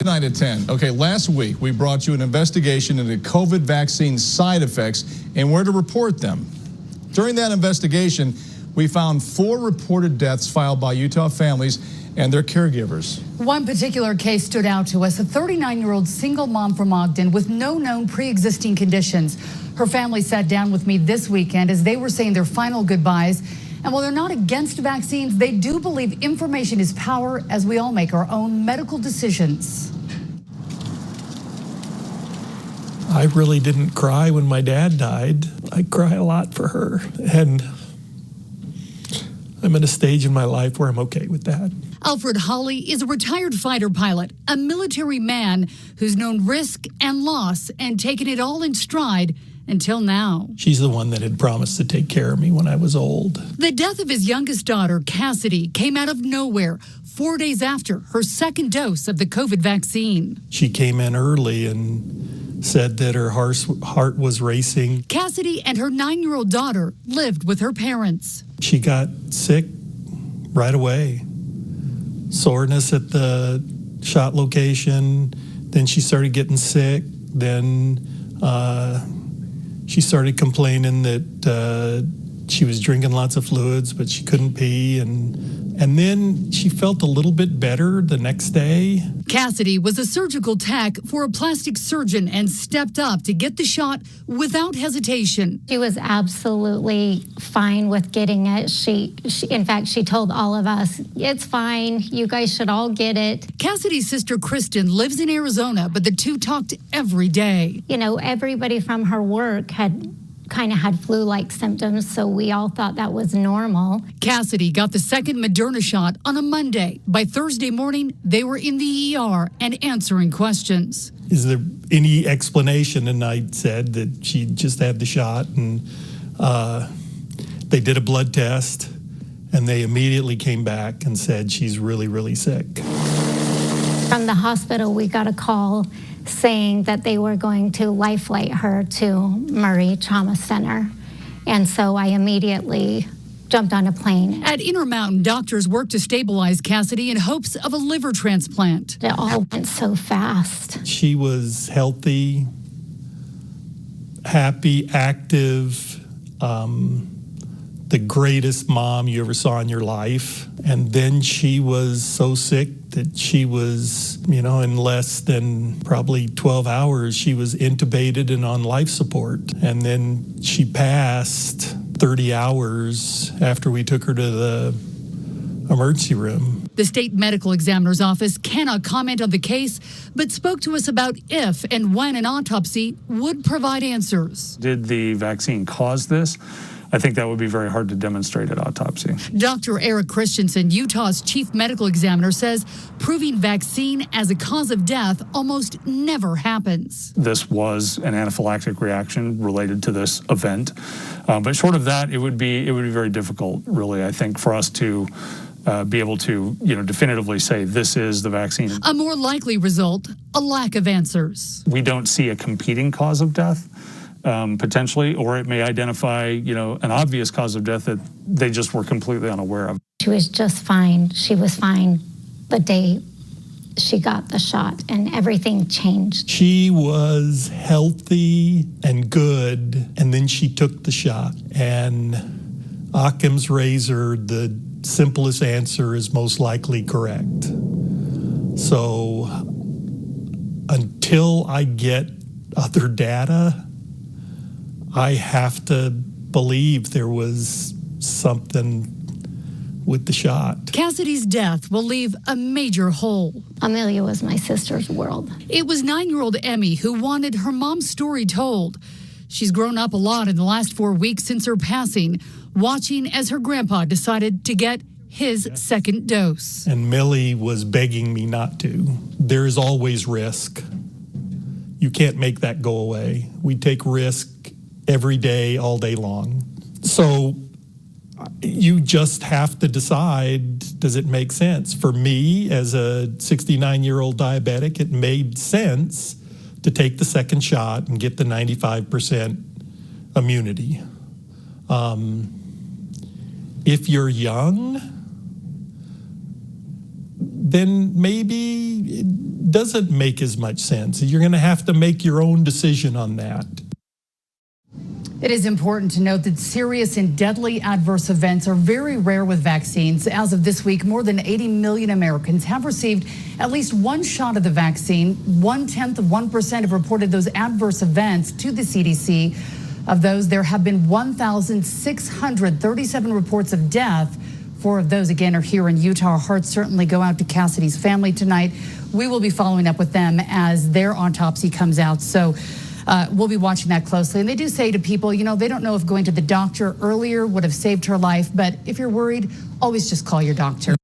tonight at 10. Okay, last week we brought you an investigation into COVID vaccine side effects and where to report them. During that investigation, we found 4 reported deaths filed by Utah families and their caregivers. One particular case stood out to us, a 39-year-old single mom from Ogden with no known pre-existing conditions. Her family sat down with me this weekend as they were saying their final goodbyes. And while they're not against vaccines, they do believe information is power as we all make our own medical decisions. I really didn't cry when my dad died. I cry a lot for her, and I'm at a stage in my life where I'm okay with that. Alfred Hawley is a retired fighter pilot, a military man who's known risk and loss and taken it all in stride until now. She's the one that had promised to take care of me when I was old. The death of his youngest daughter, Cassidy, came out of nowhere 4 days after her second dose of the COVID vaccine. She came in early and said that her heart was racing. Cassidy and her 9-year-old daughter lived with her parents. She got sick right away. Soreness at the shot location. Then she started getting sick. Then she started complaining that she was drinking lots of fluids, but she couldn't pee. And then she felt a little bit better the next day. Cassidy was a surgical tech for a plastic surgeon and stepped up to get the shot without hesitation. She was absolutely fine with getting it. In fact, she told all of us, it's fine, you guys should all get it. Cassidy's sister Kristen lives in Arizona, but the two talked every day. You know, everybody from her work had flu-like symptoms, so we all thought that was normal. Cassidy got the second Moderna shot on a Monday. By Thursday morning, they were in the ER and answering questions. Is there any explanation? And I said that she just had the shot, and they did a blood test, and they immediately came back and said she's really, really sick. From the hospital, we got a call saying that they were going to life flight her to Murray Trauma Center. And so I immediately jumped on a plane. At Intermountain, doctors worked to stabilize Cassidy in hopes of a liver transplant. It all went so fast. She was healthy, happy, active, the greatest mom you ever saw in your life. And then she was so sick that she was, in less than probably 12 hours, she was intubated and on life support. And then she passed 30 hours after we took her to the emergency room. The state medical examiner's office cannot comment on the case, but spoke to us about if and when an autopsy would provide answers. Did the vaccine cause this? I think that would be very hard to demonstrate at autopsy. Dr. Eric Christensen, Utah's chief medical examiner, says proving vaccine as a cause of death almost never happens. This was an anaphylactic reaction related to this event. But short of that, it would be very difficult, really, I think, for us to be able to, definitively say this is the vaccine. A more likely result, a lack of answers. We don't see a competing cause of death. Potentially, or it may identify, an obvious cause of death that they just were completely unaware of. She was just fine. She was fine the day she got the shot, and everything changed. She was healthy and good, and then she took the shot. And Occam's razor, the simplest answer is most likely correct. So until I get other data, I have to believe there was something with the shot. Cassidy's death will leave a major hole. Amelia was my sister's world. It was 9-year-old Emmy who wanted her mom's story told. She's grown up a lot in the last 4 weeks since her passing, watching as her grandpa decided to get his second dose. And Millie was begging me not to. There is always risk. You can't make that go away. We take risk every day, all day long. So you just have to decide, does it make sense? For me, as a 69-year-old diabetic, it made sense to take the second shot and get the 95% immunity. If you're young, then maybe it doesn't make as much sense. You're going to have to make your own decision on that. It is important to note that serious and deadly adverse events are very rare with vaccines. As of this week, more than 80 million Americans have received at least one shot of the vaccine. 0.1% have reported those adverse events to the CDC. Of those, there have been 1,637 reports of death. 4 of those, again, are here in Utah. Our hearts certainly go out to Cassidy's family tonight. We will be following up with them as their autopsy comes out. So we'll be watching that closely. And they do say to people, you know, they don't know if going to the doctor earlier would have saved her life. But if you're worried, always just call your doctor.